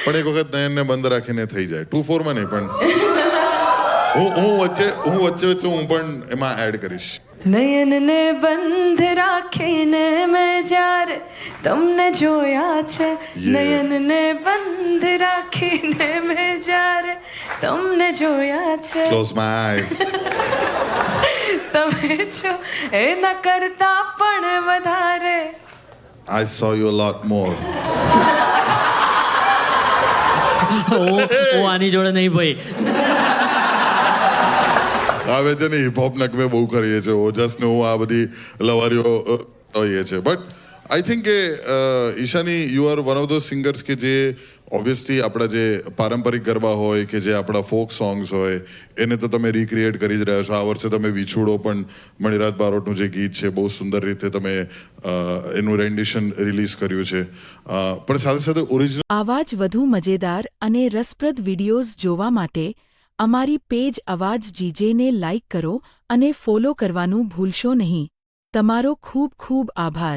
પણ એક વખત નયનને બંધ રાખીને થઈ જાય 2-4 માં નહીં પણ હું વચ્ચે હું પણ એમાં એડ કરીશ. નયનને બંધ રાખીને મેં જ્યારે તમને જોયા છે, નયનને બંધ રાખીને મેં જ્યારે તમને જોયા છે, ક્લોઝ માય આઈઝ. તમે છો એના કરતા પણ વધારે. I saw you a lot more. હું આની જોડે નહીં ભાઈ. આવે છે ને હિપહોપ નકમે બહુ કરીએ છીએ ઓજસ ને હું આ બધી લવારીઓ હોઈએ છે. બટ આઈ થિંક કે Ishani you are one of those singers કે જે ઓબ્વિયસલી આપણા જે પારંપરિક ગરબા હોય કે જે આપણા ફોક સોંગ્સ હોય એને તો તમે રિક્રિએટ કરી જ રહ્યા છો. આ વર્ષે તમે વિછુડો પણ મણિરાજ બારોટનું જે ગીત છે બહુ સુંદર રીતે તમે એનું રેન્ડિશન રિલીઝ કર્યું છે. પણ સાથે સાથે ઓરિજિનલ આવા જ વધુ મજેદાર અને રસપ્રદ વિડિયોઝ જોવા માટે અમારી પેજ અવાજ જીજેને લાઇક કરો અને ફોલો કરવાનું ભૂલશો નહીં. તમારો ખૂબ ખૂબ આભાર.